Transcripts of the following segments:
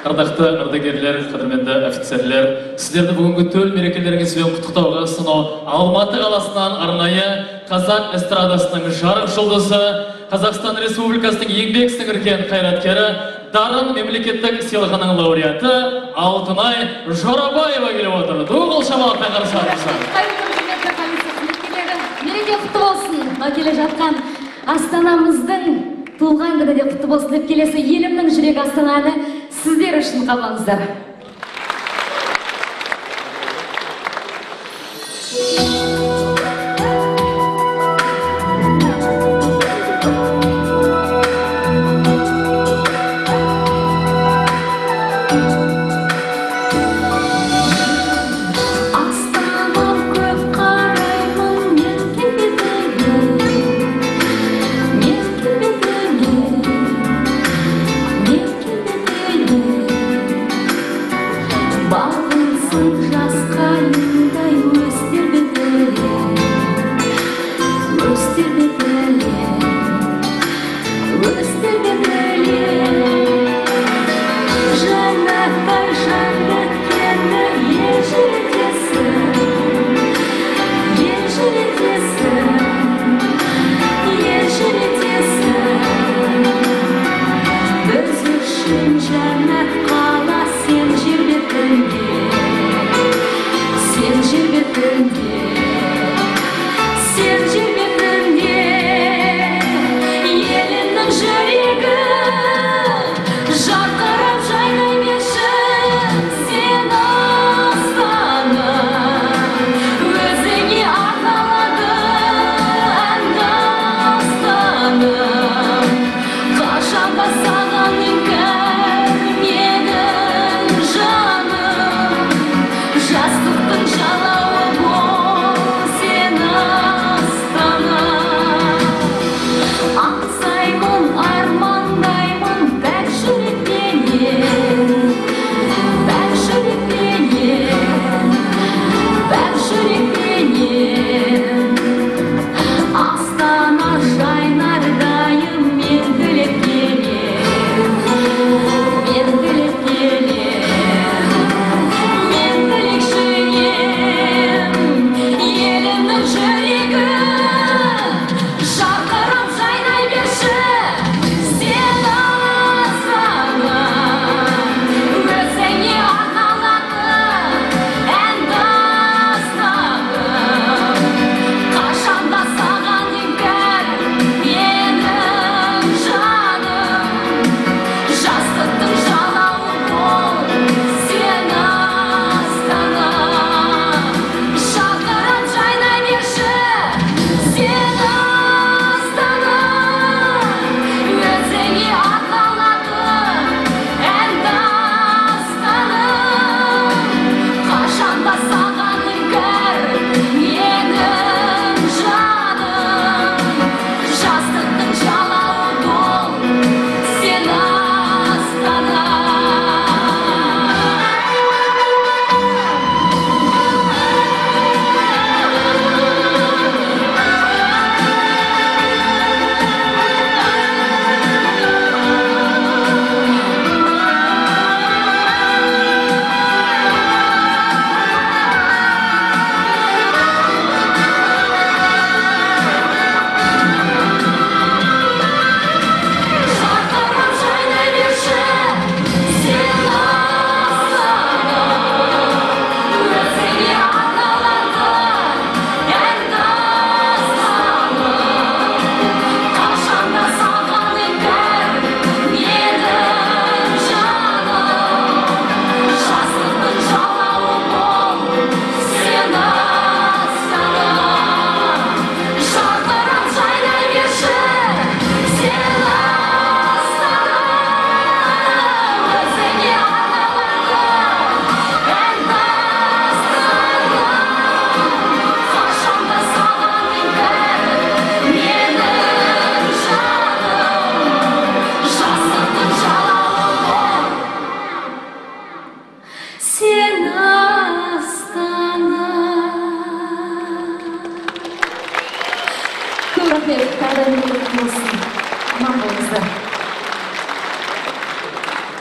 ардақты ардагерлер, қадірменді офицерлер, сіздерді бүгінгі төл мерекелеріңізбен құттықтауға сонау Алматы қаласынан арнайы қазақ эстрадасының жарық жұлдызы, Қазақстан Республикасының еңбек сіңірген қайраткері, дарын мемлекеттік сыйлығының лауреаты Алтынай Жорабаева келіп отыр. Ду шамалықпен қарсы алыңыздар. Мереке құтты болсын. Келе жатқан Астанамыздың туылған күні де құтты болсын деп келесі елімнің жүрегі Астананы сіздер үшін қабылдаңыздар.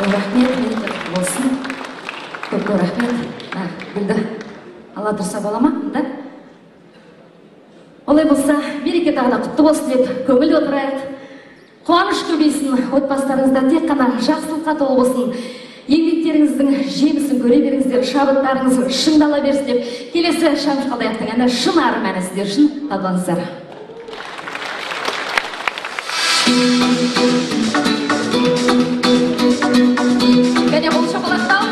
Рахмет, болсын. Көп рахмет. Гүлді ала тұрса бола ма? Олай болса, мереке тағы да құтты болсын деп көңіл отырайық. Қуаныш көбейсін, отбасыларыңызда тек қана жақсылыққа толы болсын. Еңбектеріңіздің жемісін көре беріңіздер, шабыттарыңыз шыңдала берсін деп келесі Шамшық Қалдаяқовтың әні шын арым әні сіздер үшін табылыңыздар. Кәне бұл шапалақтау.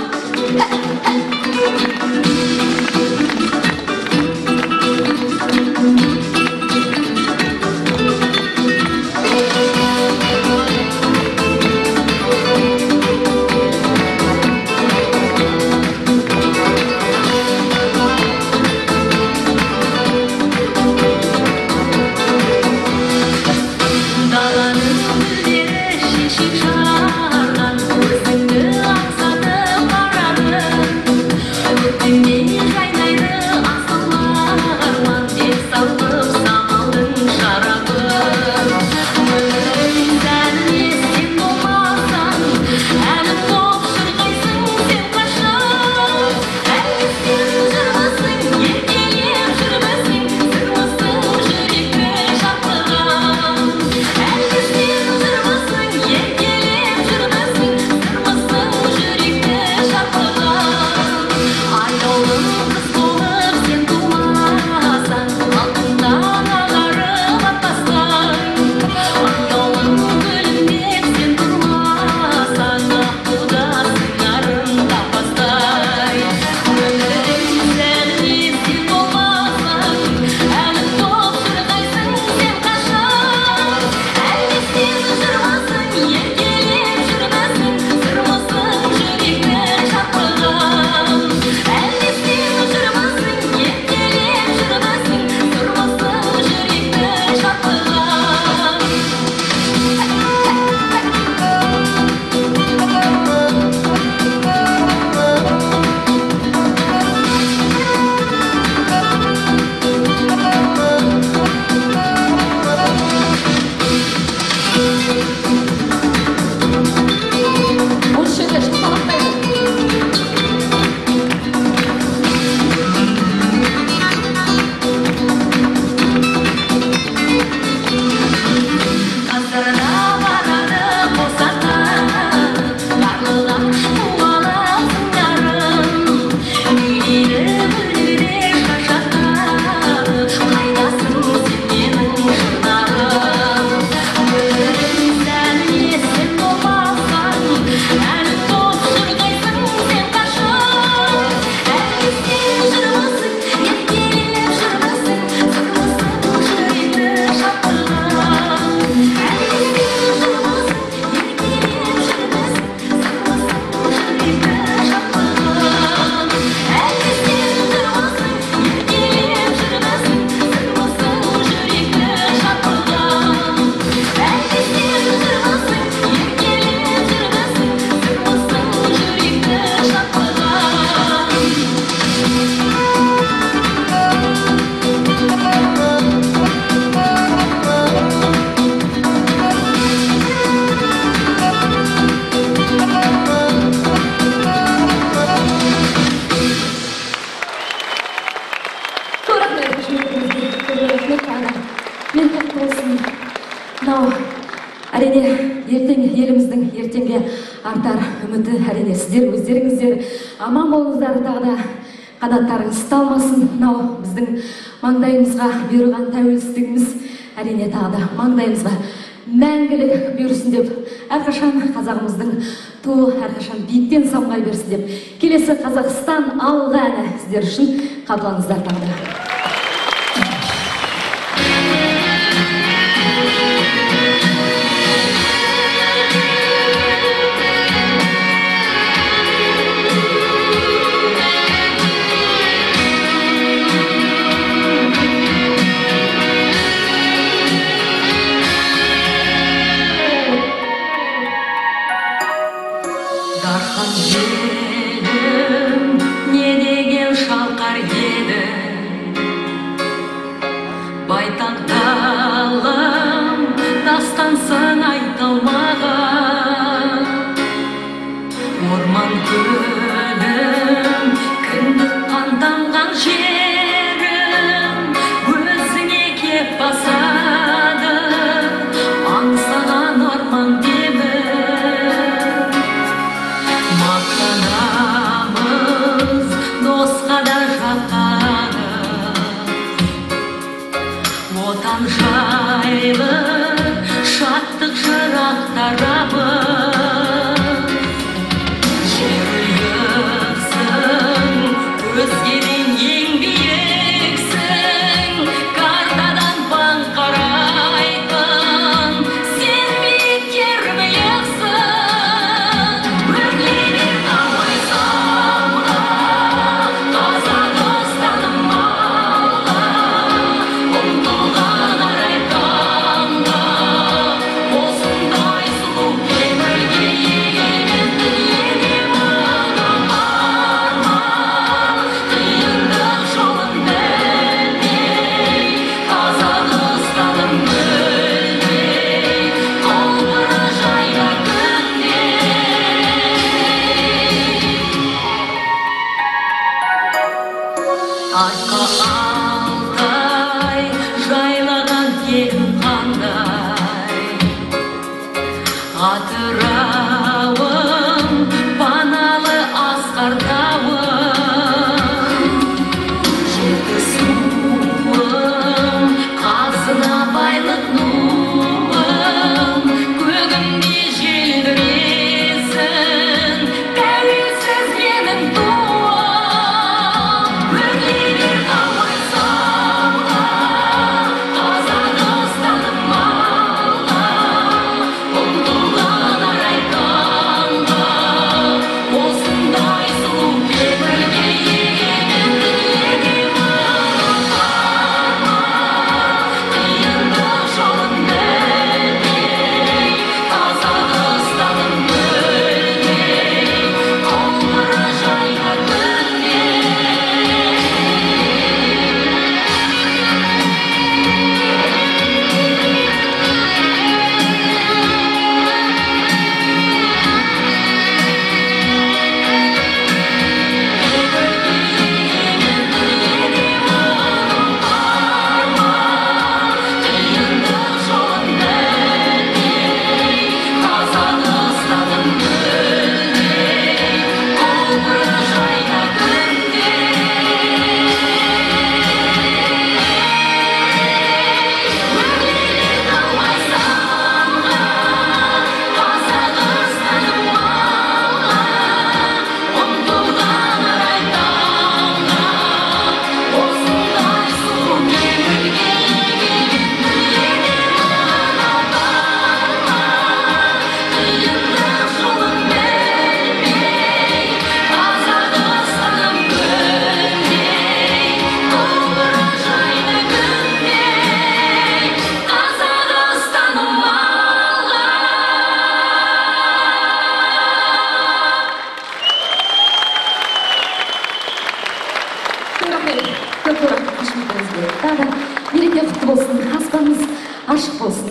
Әрине, еліміздің ертеңге артар үміті, әрине, сіздер өздеріңіздер аман болыңыздар, тағы да қанаттарыңыз талмасын. Біздің маңдайымызға бұйырған тәуелсіздігіміз, әрине, тағы да маңдайымызға мәңгілік бұйырсын деп, әрқашан қазағымыздың туы әрқашан биіктен самғай берсін деп, келесі Қазақстан алға әні сіздер үшін қабылыңыздар тағы да. Байтақ далам, дастансын айтылмаған, орман гүлім, кіндік қан тамған жерім, өзіңе кеп басады, аңсаған арман демім. Мақтанамыз досқа да жаққанып, отан жайлы шаттық жырақ тарабы. Жерұйықсың, өзгеден ең биіксің, картадан паң қарайтын, сен биіктер биіксің. Өрлеген ауай самға, таза достаным алға, ұмтылған арай таңға, осындай сұлу өмірге егемен дүниеде маған арман. Қиындық жолын білмей, таза ұстаным мүлде, құлпыры жайна күнде. Атқа алтай жайлаған тегін қандай, атырауым паналы асқар тауым. Жетісуым қазына байлық нуым, көгімде желбіресін тәуелсіз менің туым. Өрлеген ауай самға, таза достаным алға, ұмтылған арай таңға, осындай сұлу өмірге егемен дүниеде маған арман. Қиындық жолын білмей, таза достаным мүлде, құлпыры жайна күнде. Қиындық жолын білмей, таза достаным мүлде, құлпыры жайна күнде. Өрлеген ауай самға, таза достаным алға, ұмтылған арай таңға, осындай сұлу өмірге егемен дүниеде маған арман. Қиындық жолын білмей, таза достаным мүлде, құлпыры жайна күнде, таза достаным алға. Көп рахмет, қошеметіңізге. Тағы да мереке құтты болсын, аспаныңыз ашық болсын.